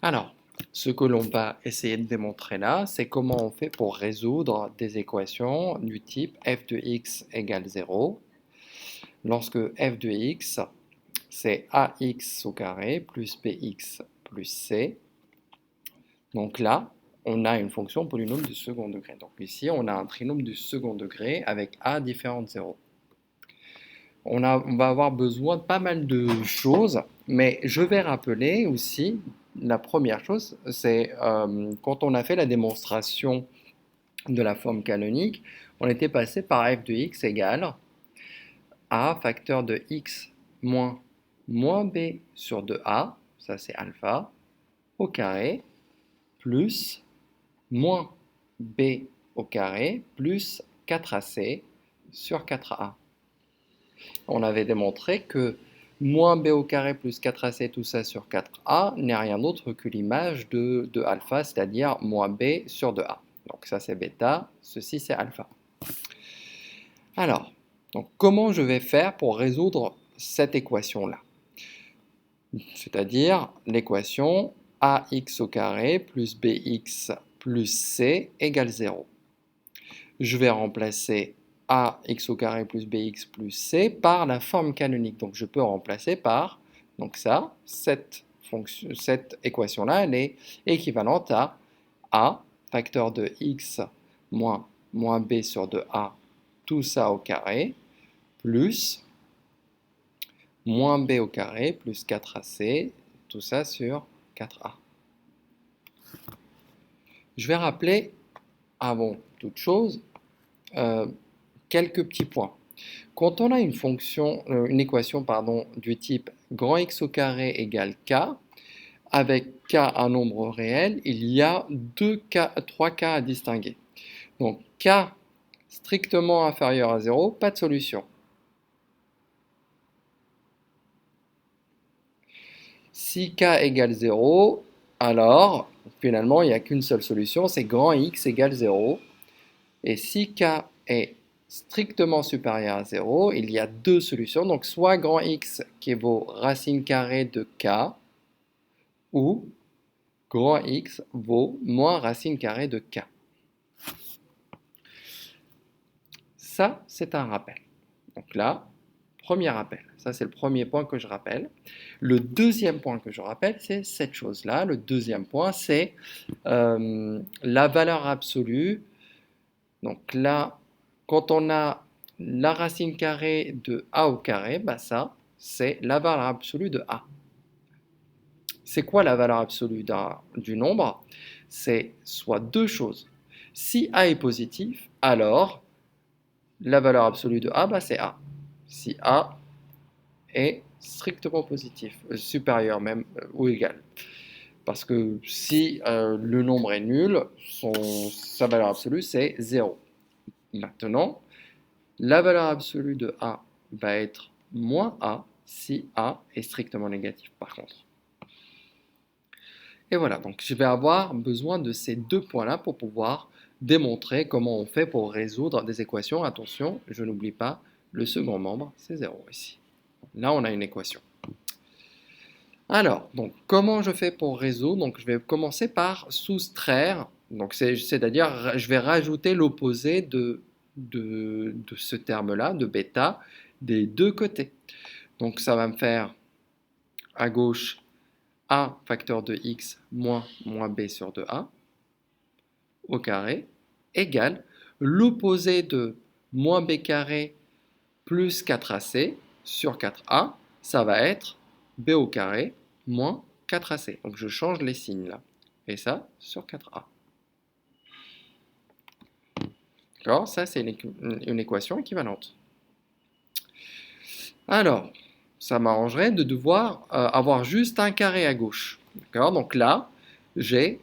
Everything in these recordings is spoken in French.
Alors, ce que l'on va essayer de démontrer là, c'est comment on fait pour résoudre des équations du type f de x égale 0, lorsque f de x, c'est ax au carré plus bx plus c. Donc là, on a une fonction polynôme du second degré. Donc ici, on a un trinôme du second degré avec a différent de 0. On va avoir besoin de pas mal de choses, mais je vais rappeler aussi, la première chose, c'est quand on a fait la démonstration de la forme canonique, on était passé par f de x égale a facteur de x moins b sur 2a, ça c'est alpha, au carré, plus moins b au carré, plus 4ac sur 4a. On avait démontré que moins b au carré plus 4ac, tout ça sur 4a, n'est rien d'autre que l'image de alpha, c'est-à-dire moins b sur 2a. Donc ça c'est bêta, ceci c'est alpha. Alors, donc comment je vais faire pour résoudre cette équation-là? C'est-à-dire l'équation ax au carré plus bx plus c égale 0. Je vais remplacer ax au carré plus bx plus c par la forme canonique. Donc je peux remplacer par, donc ça, cette équation-là, elle est équivalente à a facteur de x moins b sur 2a, tout ça au carré, plus moins b au carré plus 4ac, tout ça sur 4a. Je vais rappeler, avant toute chose, quelques petits points. Quand on a une équation du type grand X au carré égale k, avec k un nombre réel, il y a 3 cas à distinguer. Donc k strictement inférieur à 0, pas de solution. Si k égale 0, alors finalement il n'y a qu'une seule solution, c'est grand X égale 0. Et si k est strictement supérieur à 0, il y a deux solutions. Donc soit grand X qui vaut racine carrée de k, ou grand X vaut moins racine carrée de k. Ça, c'est un rappel. Donc là, premier rappel. Ça, c'est le premier point que je rappelle. Le deuxième point que je rappelle, c'est cette chose-là. Le deuxième point, c'est la valeur absolue. Donc là, quand on a la racine carrée de a au carré, bah ça, c'est la valeur absolue de a. C'est quoi la valeur absolue du nombre? C'est soit deux choses. Si a est positif, alors la valeur absolue de a, bah, c'est a. Si a est strictement positif, supérieur même ou égal. Parce que si le nombre est nul, sa valeur absolue c'est 0. Maintenant, la valeur absolue de a va être moins a si a est strictement négatif par contre. Et voilà, donc je vais avoir besoin de ces deux points-là pour pouvoir démontrer comment on fait pour résoudre des équations. Attention, je n'oublie pas, le second membre, c'est 0 ici. Là, on a une équation. Alors, donc, comment je fais pour résoudre? Donc, je vais commencer par soustraire. Donc, c'est-à-dire, je vais rajouter l'opposé de ce terme-là, de bêta, des deux côtés. Donc, ça va me faire à gauche a facteur de x moins b sur 2a au carré égale l'opposé de moins b carré plus 4ac sur 4a, ça va être b au carré moins 4ac. Donc je change les signes là. Et ça sur 4a. D'accord? Ça, c'est une équation équivalente. Alors, ça m'arrangerait de devoir avoir juste un carré à gauche. D'accord? Donc là, je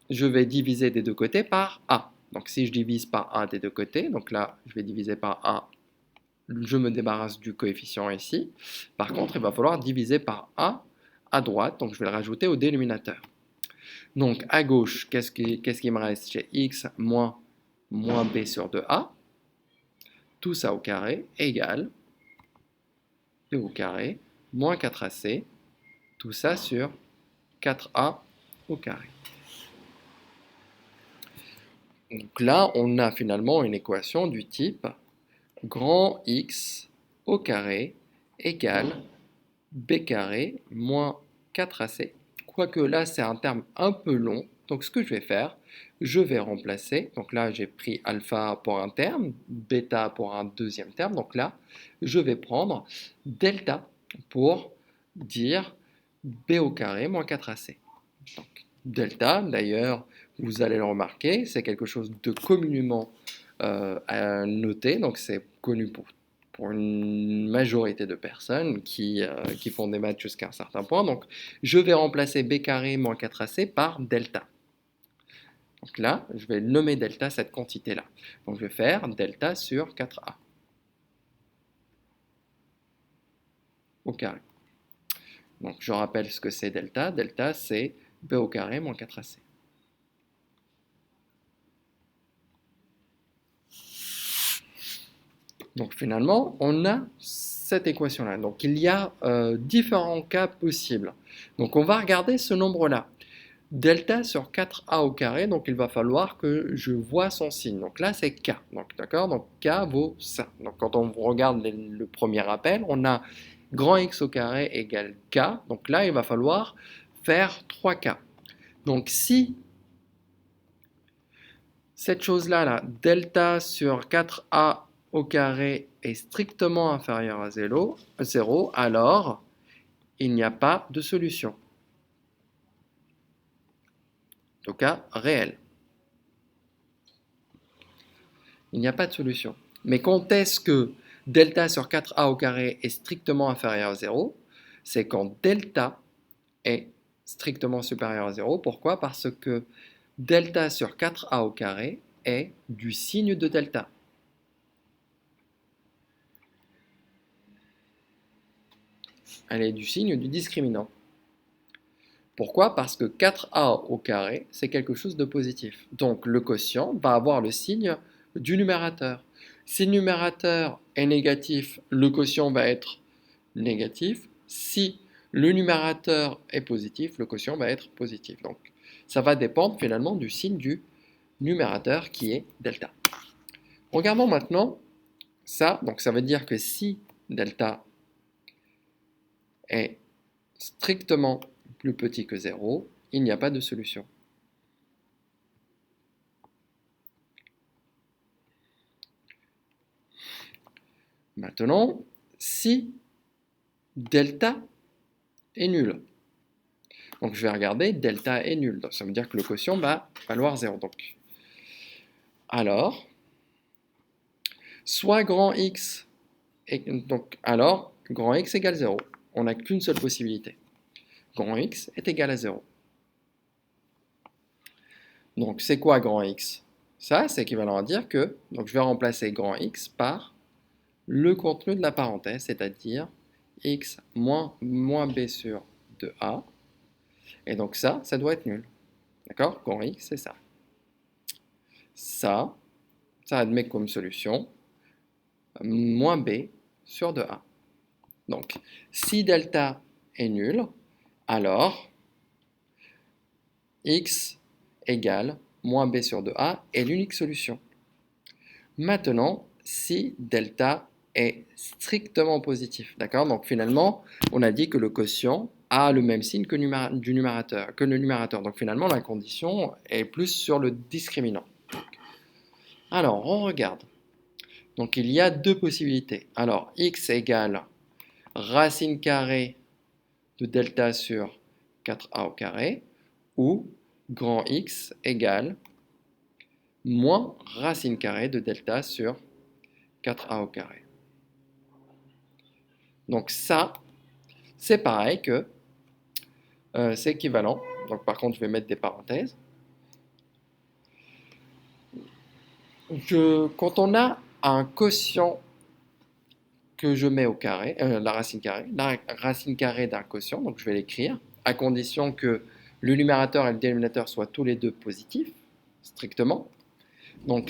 vais diviser des deux côtés par a. Donc si je divise par a des deux côtés, donc là, je vais diviser par a, je me débarrasse du coefficient ici. Par contre, il va falloir diviser par a à droite, donc je vais le rajouter au dénominateur. Donc à gauche, qu'est-ce qui me reste? J'ai x moins b sur 2a, tout ça au carré, égale b au carré, moins 4ac, tout ça sur 4a au carré. Donc là, on a finalement une équation du type grand X au carré égale b carré moins 4ac. Quoique là, c'est un terme un peu long. Donc ce que je vais faire, je vais remplacer. Donc là, j'ai pris alpha pour un terme, bêta pour un deuxième terme. Donc là, je vais prendre delta pour dire b au carré moins 4ac. Donc, delta, d'ailleurs, vous allez le remarquer, c'est quelque chose de communément à noter. Donc c'est connu pour une majorité de personnes qui font des maths jusqu'à un certain point. Donc je vais remplacer b carré moins 4ac par delta. Donc là, je vais nommer delta cette quantité-là. Donc je vais faire delta sur 4a au carré. Donc je rappelle ce que c'est delta. Delta, c'est b au carré moins 4ac. Donc finalement, on a cette équation-là. Donc il y a différents cas possibles. Donc on va regarder ce nombre-là. Delta sur 4a au carré, donc il va falloir que je vois son signe. Donc là, c'est k. Donc d'accord, donc k vaut ça. Donc quand on regarde le premier rappel, on a grand X au carré égale k. Donc là, il va falloir faire 3k. Donc si cette chose-là, là, delta sur 4a au carré est strictement inférieur à 0, alors il n'y a pas de solution. Au cas réel. Il n'y a pas de solution. Mais quand est-ce que delta sur 4a au carré est strictement inférieur à 0? C'est quand delta est strictement supérieur à 0. Pourquoi? Parce que delta sur 4a au carré est du signe de delta. Elle est du signe du discriminant. Pourquoi? Parce que 4a au carré, c'est quelque chose de positif. Donc le quotient va avoir le signe du numérateur. Si le numérateur est négatif, le quotient va être négatif. Si le numérateur est positif, le quotient va être positif. Donc ça va dépendre finalement du signe du numérateur qui est delta. Regardons maintenant ça. Donc ça veut dire que si delta est strictement plus petit que 0, il n'y a pas de solution. Maintenant, si delta est nul, donc je vais regarder delta est nul, donc ça veut dire que le quotient va valoir 0. Donc, alors, soit grand X, alors grand X égale 0. On n'a qu'une seule possibilité. Grand X est égal à 0. Donc c'est quoi grand X? Ça, c'est équivalent à dire que, donc je vais remplacer grand X par le contenu de la parenthèse, c'est-à-dire x moins b sur 2a. Et donc ça doit être nul. D'accord? Grand X, c'est ça. Ça admet comme solution moins b sur 2a. Donc, si delta est nul, alors x égale moins b sur 2a est l'unique solution. Maintenant, si delta est strictement positif, d'accord? Donc finalement, on a dit que le quotient a le même signe que le numérateur. Donc finalement, la condition est plus sur le discriminant. Alors, on regarde. Donc il y a deux possibilités. Alors, x égale racine carrée de delta sur 4a au carré, ou grand X égale moins racine carrée de delta sur 4a au carré. Donc ça, c'est pareil que c'est équivalent. Donc par contre, je vais mettre des parenthèses. Quand on a un quotient que je mets au carré, la racine carrée d'un quotient, donc je vais l'écrire, à condition que le numérateur et le dénominateur soient tous les deux positifs, strictement. Donc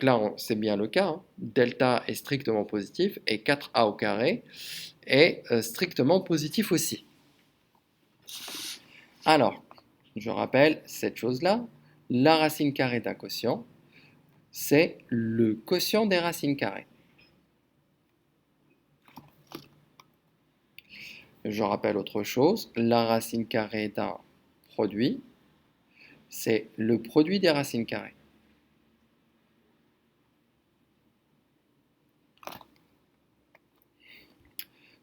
là, c'est bien le cas, hein. Delta est strictement positif et 4a au carré est strictement positif aussi. Alors, je rappelle cette chose-là. La racine carrée d'un quotient, c'est le quotient des racines carrées. Je rappelle autre chose. La racine carrée d'un produit, c'est le produit des racines carrées.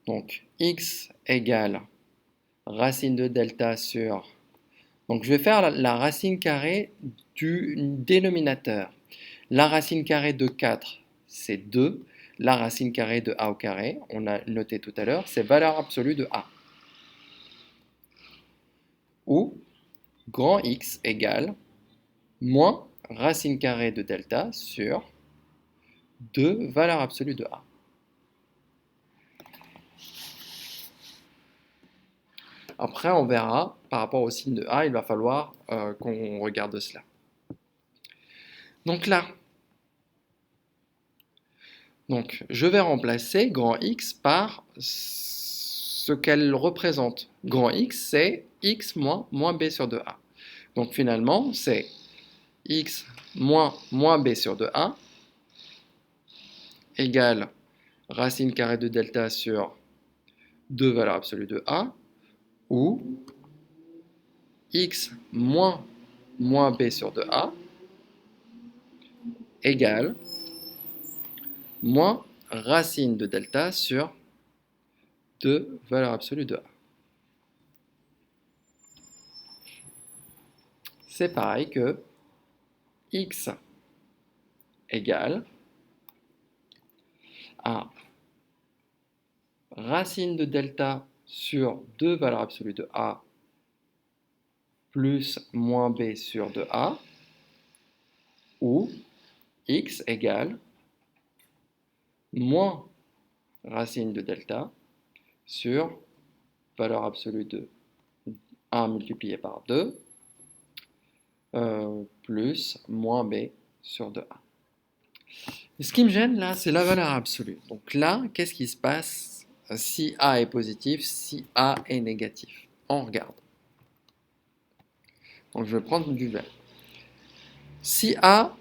Donc, x égale racine de delta sur... Donc, je vais faire la racine carrée du dénominateur. La racine carrée de 4, c'est 2. La racine carrée de a au carré, on a noté tout à l'heure, c'est valeur absolue de a. Ou grand X égale moins racine carrée de delta sur 2 valeur absolue de a. Après, on verra, par rapport au signe de a, il va falloir qu'on regarde cela. Donc là, je vais remplacer grand X par ce qu'elle représente. Grand X, c'est X moins B sur 2A. Donc finalement, c'est X moins B sur 2A égale racine carrée de delta sur 2 valeurs absolues de A, ou X moins B sur 2A égale moins racine de delta sur 2 valeurs absolues de A. C'est pareil que X égale à racine de delta sur 2 valeurs absolues de A plus moins B sur 2A, ou X égale moins racine de delta sur valeur absolue de A multiplié par 2 plus moins B sur 2A. Ce qui me gêne là, c'est la valeur absolue. Donc là, qu'est-ce qui se passe si A est positif, si A est négatif? On regarde. Donc je vais prendre du vert. Si A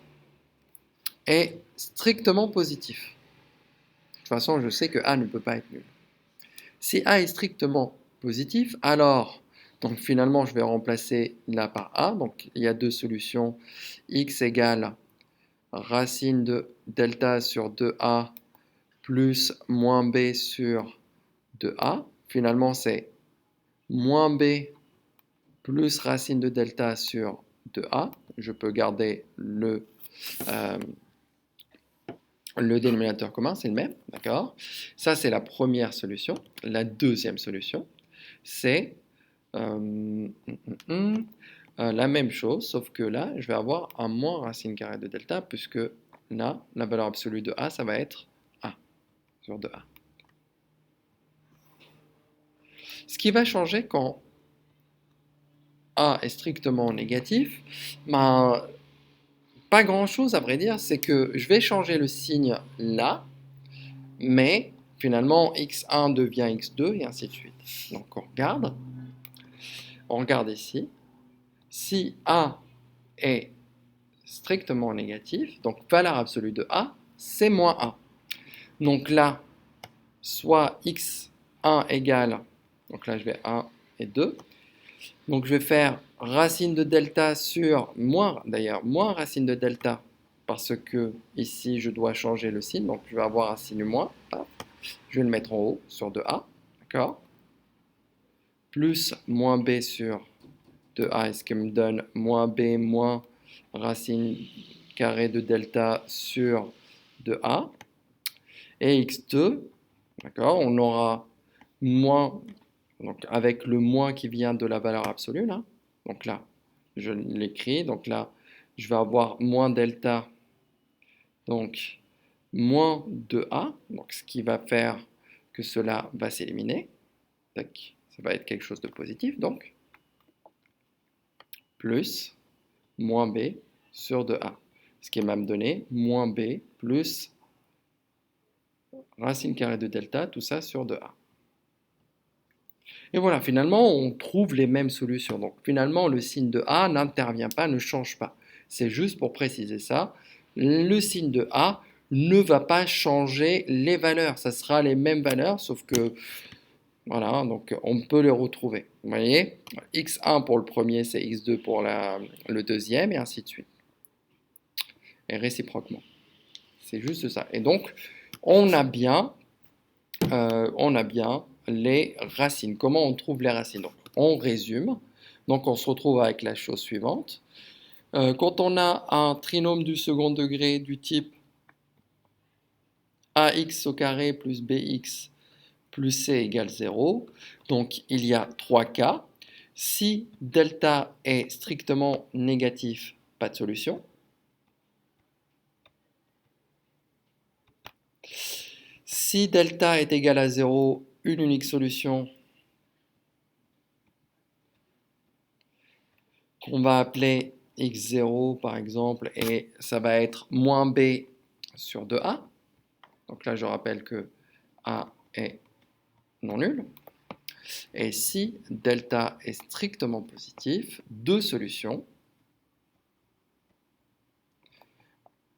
est strictement positif, de toute façon je sais que A ne peut pas être nul. Si A est strictement positif, alors, donc finalement je vais remplacer là par A, donc il y a deux solutions, x égale racine de delta sur 2A plus moins B sur 2A, finalement c'est moins B plus racine de delta sur 2A, je peux garder le dénominateur commun, c'est le même, d'accord? Ça, c'est la première solution. La deuxième solution, c'est la même chose, sauf que là, je vais avoir un moins racine carrée de delta, puisque là, la valeur absolue de A, ça va être A sur 2A. Ce qui va changer quand A est strictement négatif, ben, pas grand-chose à vrai dire, c'est que je vais changer le signe là, mais finalement x1 devient x2 et ainsi de suite. Donc on regarde ici, si A est strictement négatif, donc valeur absolue de A, c'est moins A. Donc là, soit x1 égale, donc là je vais 1 et 2, donc je vais faire racine de delta sur moins, d'ailleurs moins racine de delta, parce que ici je dois changer le signe, donc je vais avoir un signe moins, je vais le mettre en haut sur 2A, d'accord, plus moins B sur 2A, ce qui me donne moins B moins racine carrée de delta sur 2A, et x2, d'accord, on aura moins, donc avec le moins qui vient de la valeur absolue, là, donc là, je l'écris, donc là, je vais avoir moins delta, donc moins 2A, donc ce qui va faire que cela va s'éliminer, ça va être quelque chose de positif, donc, plus moins B sur 2A, ce qui va me donner moins B plus racine carrée de delta, tout ça sur 2A. Et voilà, finalement, on trouve les mêmes solutions. Donc finalement, le signe de A n'intervient pas, ne change pas. C'est juste pour préciser ça. Le signe de A ne va pas changer les valeurs. Ça sera les mêmes valeurs, sauf que, voilà, donc on peut les retrouver. Vous voyez, x1 pour le premier, c'est x2 pour le deuxième, et ainsi de suite. Et réciproquement. C'est juste ça. Et donc, on a bien les racines. Comment on trouve les racines? Donc, on résume. Donc, on se retrouve avec la chose suivante. Quand on a un trinôme du second degré du type ax au carré plus bx plus c égale 0, donc il y a trois cas. Si delta est strictement négatif, pas de solution. Si delta est égal à 0, une unique solution qu'on va appeler x0 par exemple, et ça va être moins b sur 2a. Donc là, je rappelle que a est non nul. Et si delta est strictement positif, deux solutions.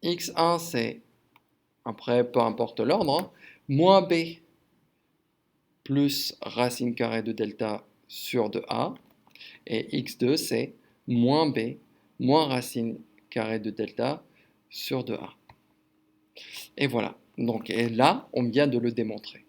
x1, c'est, après, peu importe l'ordre, hein, moins b plus racine carrée de delta sur 2a. Et x2, c'est moins b moins racine carrée de delta sur 2a. Et voilà. Donc, et là, on vient de le démontrer.